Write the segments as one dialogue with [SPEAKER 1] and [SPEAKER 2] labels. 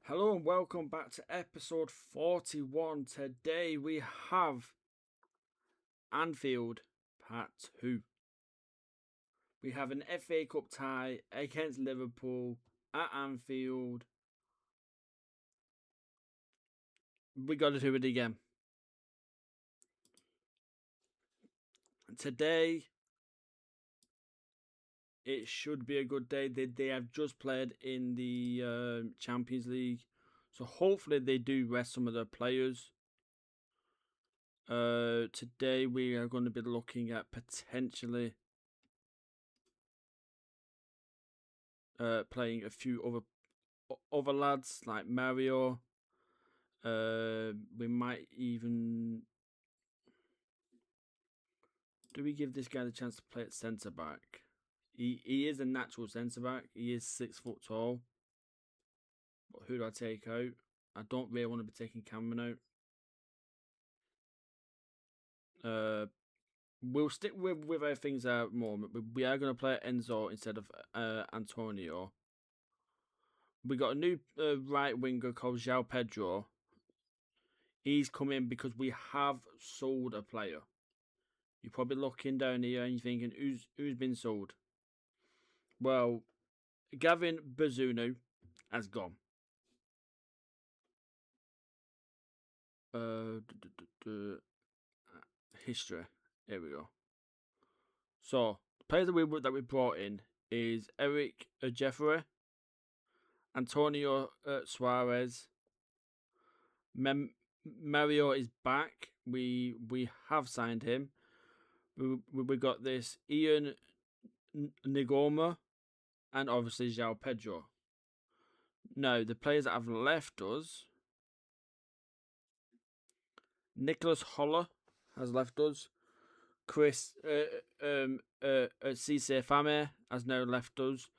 [SPEAKER 1] Hello and welcome back to episode 41. Today we have Anfield Part 2. We have an FA Cup tie against Liverpool at Anfield. We got to do it again. Today, it should be a good day. They have just played in the Champions League. So hopefully they do rest some of their players. Today we are going to be looking at potentially playing a few other lads like Mario. We might even... Do we give this guy the chance to play at centre back? He is a natural centre back. He is 6 foot tall. But who do I take out? I don't really want to be taking Cameron out. We'll stick with our things at the moment. We are going to play Enzo instead of Antonio. We got a new right winger called João Pedro. He's come in because we have sold a player. You're probably looking down here and you're thinking, who's been sold? Well, Gavin Bazunu has gone. History. Here we go. So, the players that we brought in is Eric Jeffrey, Antonio Suarez. Mario is back. We have signed him. We got this Ian Nigoma and obviously João Pedro. Now, the players that have left us, Nicholas Holler has left us. Chris Cisse Fame has now left us.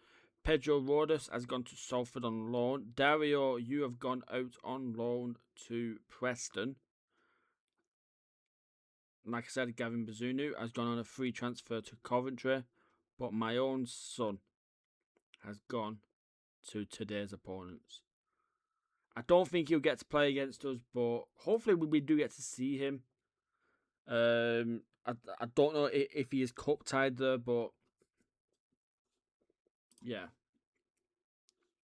[SPEAKER 1] Pedro Rodas has gone to Salford on loan. Dario, you have gone out on loan to Preston. Like I said, Gavin Bazunu has gone on a free transfer to Coventry. But my own son has gone to today's opponents. I don't think he'll get to play against us, but hopefully we do get to see him. I don't know if he is cup tied there, but yeah.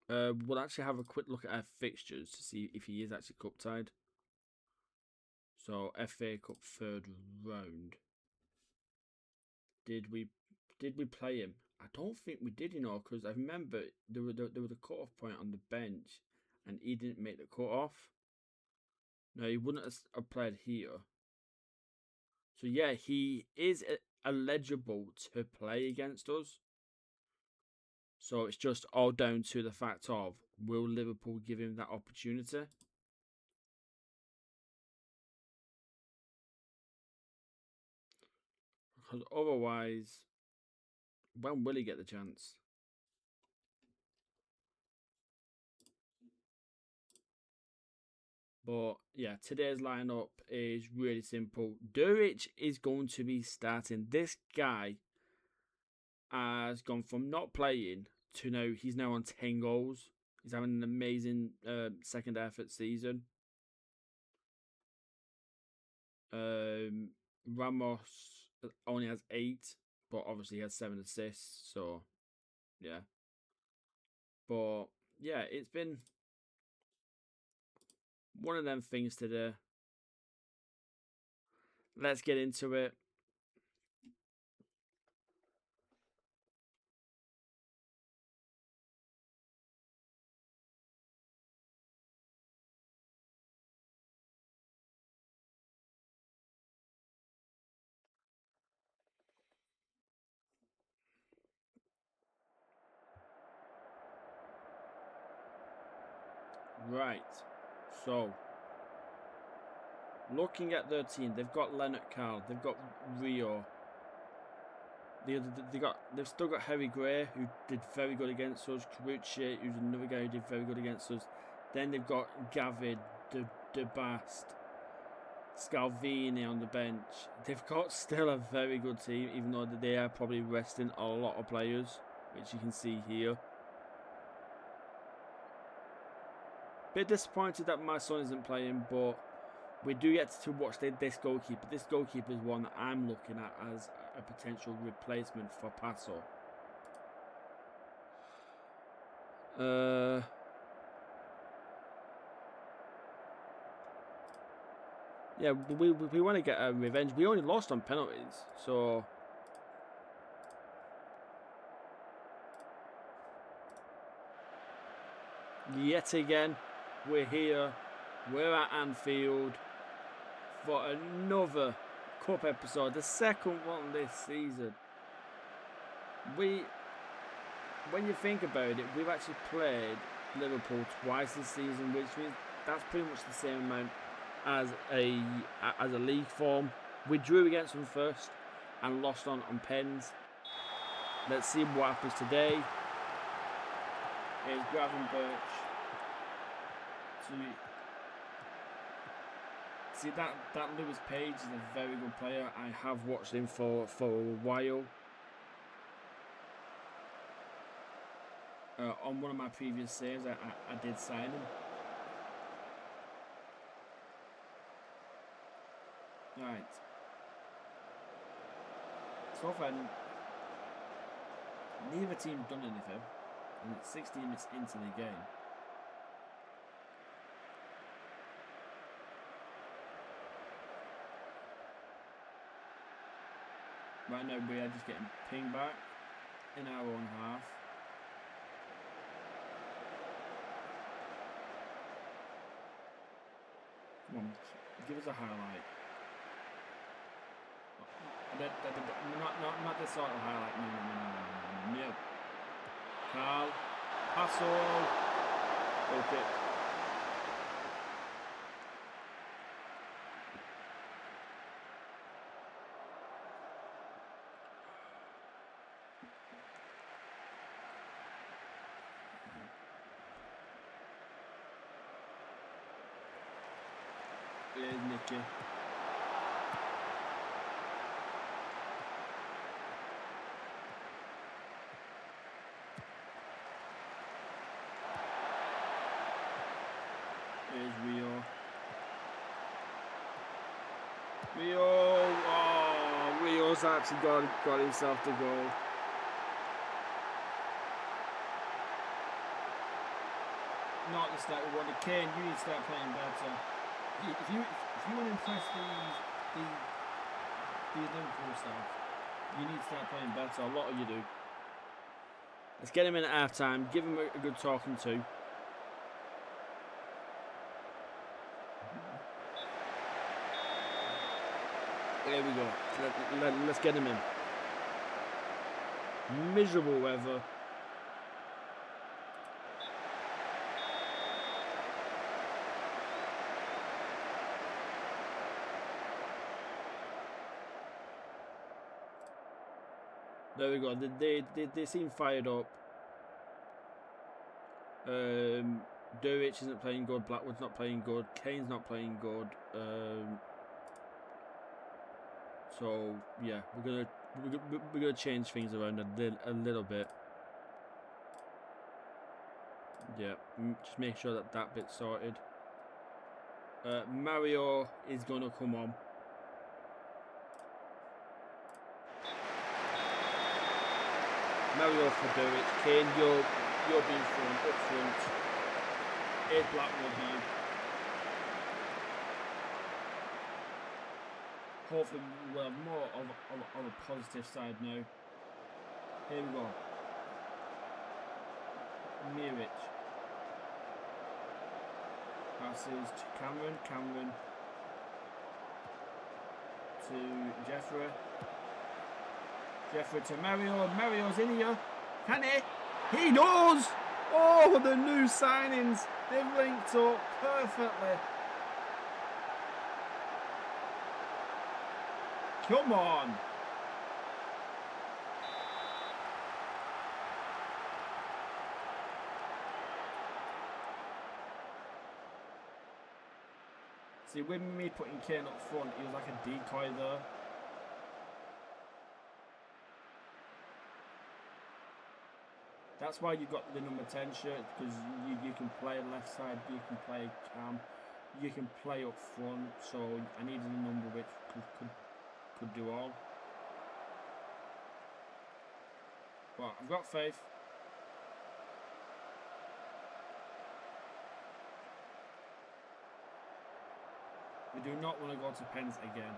[SPEAKER 1] We'll actually have a quick look at our fixtures to see if he is actually cup tied. So FA Cup third round. Did we play him? I don't think we did, because I remember there was a cut-off point on the bench, and he didn't make the cut-off. No, he wouldn't have played here. So yeah, he is eligible to play against us. So it's just all down to the fact of, will Liverpool give him that opportunity? Because otherwise, when will he get the chance? But yeah, today's lineup is really simple. Duric is going to be starting. This guy has gone from not playing to now he's now on 10 goals. He's having an amazing second effort season. Ramos only has 8, but obviously he has 7 assists. So yeah. But yeah, it's been one of them things today. Let's get into it. Right. So, looking at their team, they've got Leonard Carl, they've got Rio. They've still got Harry Gray, who did very good against us. Carucci, who's another guy who did very good against us. Then they've got Gavin, De Bast, Scalvini on the bench. They've got still a very good team, even though they are probably resting a lot of players, which you can see here. Bit disappointed that my son isn't playing, but we do get to watch this goalkeeper. This goalkeeper is one that I'm looking at as a potential replacement for Paso. Yeah, we want to get a revenge. We only lost on penalties, so yet again we're here. We're at Anfield for another cup episode, the second one this season. When you think about it, we've actually played Liverpool twice this season, which means that's pretty much the same amount as a league form. We drew against them first and lost on pens. Let's see what happens today. Here's Gravenberch. See that Lewis Page is a very good player. I have watched him for a while. On one of my previous saves, I did sign him. Right. So far, neither team's done anything, and it's 16 minutes into the game. Right now, we are just getting pinged back in our own half. Come on, give us a highlight. Not this sort of highlight. No. Carl. Paso. Okay. There's Nicky. There's Rio. Oh, Rio's actually got himself the goal. Not the start we wanted. Kane, you need to start playing better. If you want to impress the Liverpool staff, you need to start playing better. A lot of you do. Let's get him in at half time. Give him a good talking to. There we go. Let's get him in. Miserable weather. There we go. They seem fired up. Durwich isn't playing good. Blackwood's not playing good. Kane's not playing good. So yeah, we're gonna change things around a little bit. Yeah, just make sure that bit's sorted. Mario is gonna come on. Mario for Durwich. Kane, you're being thrown up front. Here's Blackwood now. Hopefully we'll have more of a positive side now. Here we go. Mirich. Passes to Cameron. To Jeffrey to Mario. Mario's in here. Can he? He does! Oh, the new signings. They've linked up perfectly. Come on. See, with me putting Kane up front, he was like a decoy there. That's why you got the number 10 shirt, because you can play left side, you can play cam, you can play up front. So I needed a number which could do all. Well, I've got faith. We do not want to go to pens again.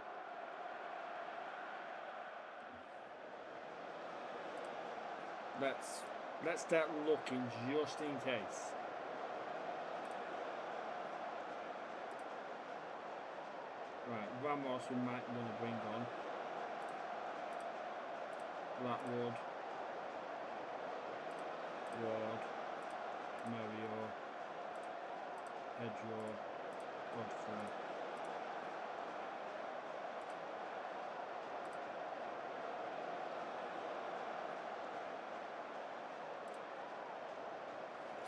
[SPEAKER 1] Let's start looking just in case. Right, Ramos we might want to bring on. Blackwood, Ward, Mario, Pedro, Godfrey.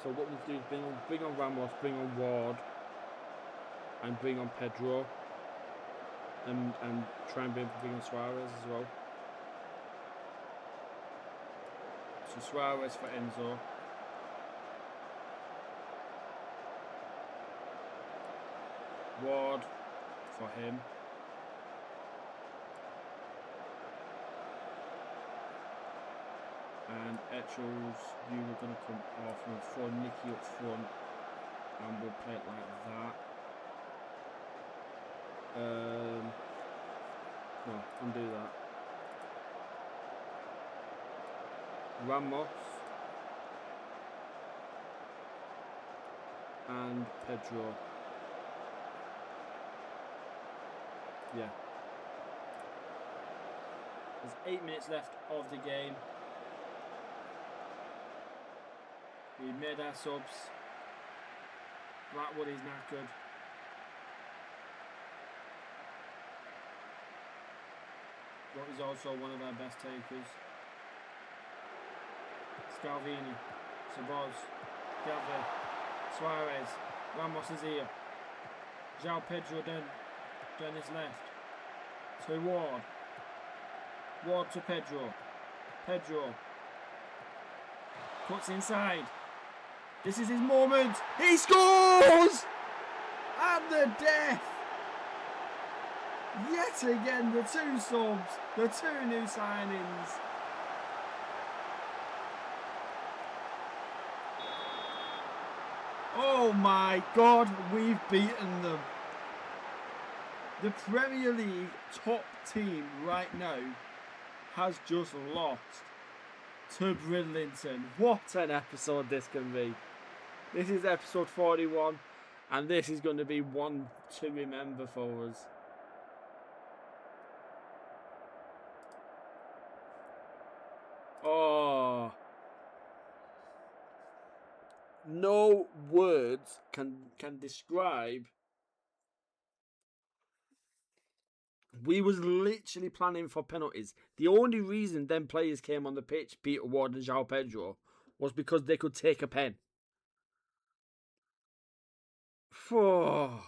[SPEAKER 1] So what we do is bring on Ramos, bring on Ward, and bring on Pedro, and try and bring on Suarez as well. So Suarez for Enzo. Ward for him. And Etchells, you were going to come off and throw Nicky up front, and we'll play it like that. No, undo that. Ramos and Pedro. Yeah. There's 8 minutes left of the game. We made our subs. Blackwood is knackered. But he's also one of our best takers. Scalvini, Saboz, Gavi, Suarez, Ramos is here. João Pedro down his left. To Ward. Ward to Pedro. Pedro cuts inside. This is his moment. He scores! At the death. Yet again, the 2 subs, the 2 new signings. Oh my God, we've beaten them. The Premier League top team right now has just lost to Bridlington. What an episode this can be. This is episode 41, and this is going to be one to remember for us. Oh, no words can describe. We was literally planning for penalties. The only reason them players came on the pitch, Peter Ward and João Pedro, was because they could take a pen. Oh.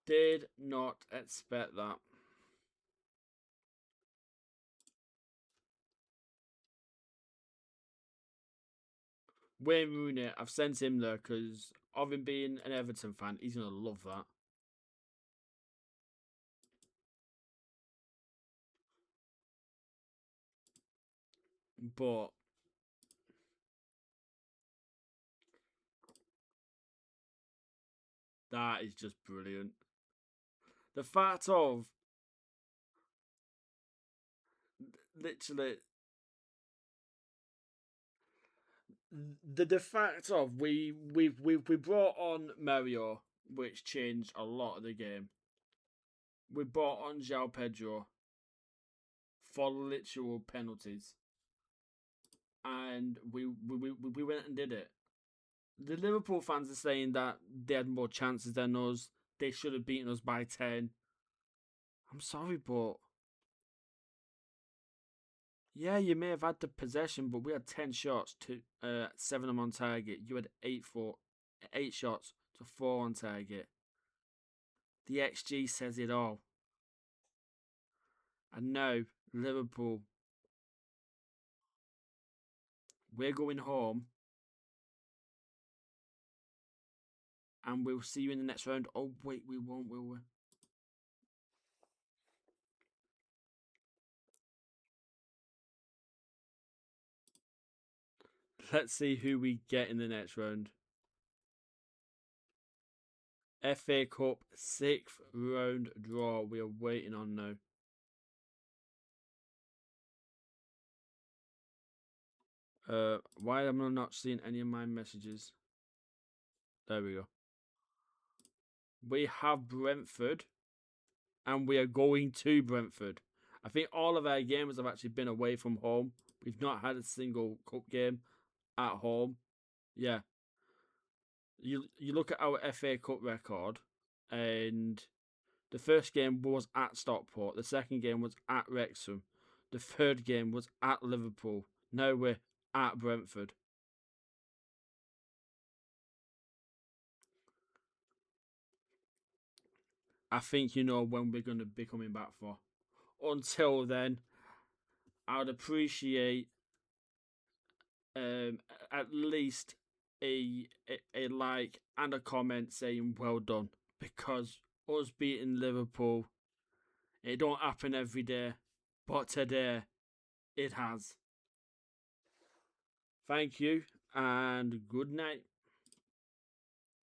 [SPEAKER 1] Did not expect that. Wayne Rooney, I've sent him there because of him being an Everton fan, he's going to love that. But that is just brilliant. The fact of literally the fact of we brought on Mario, which changed a lot of the game. We brought on João Pedro for literal penalties, and we went and did it. The Liverpool fans are saying that they had more chances than us. They should have beaten us by 10. I'm sorry, but yeah, you may have had the possession, but we had 10 shots to 7 of them on target. You had 8 shots to 4 on target. The XG says it all. And now, Liverpool, we're going home. And we'll see you in the next round. Oh, wait, we won't, will we? Let's see who we get in the next round. FA Cup 6th round draw. We are waiting on now. Why am I not seeing any of my messages? There we go. We have Brentford, and we are going to Brentford. I think all of our games have actually been away from home. We've not had a single cup game at home. Yeah. You look at our FA Cup record, and the first game was at Stockport. The second game was at Wrexham. The third game was at Liverpool. Now we're at Brentford. I think you know when we're going to be coming back for. Until then, I'd appreciate at least a like and a comment saying well done, because us beating Liverpool, it don't happen every day, but today it has. Thank you and good night.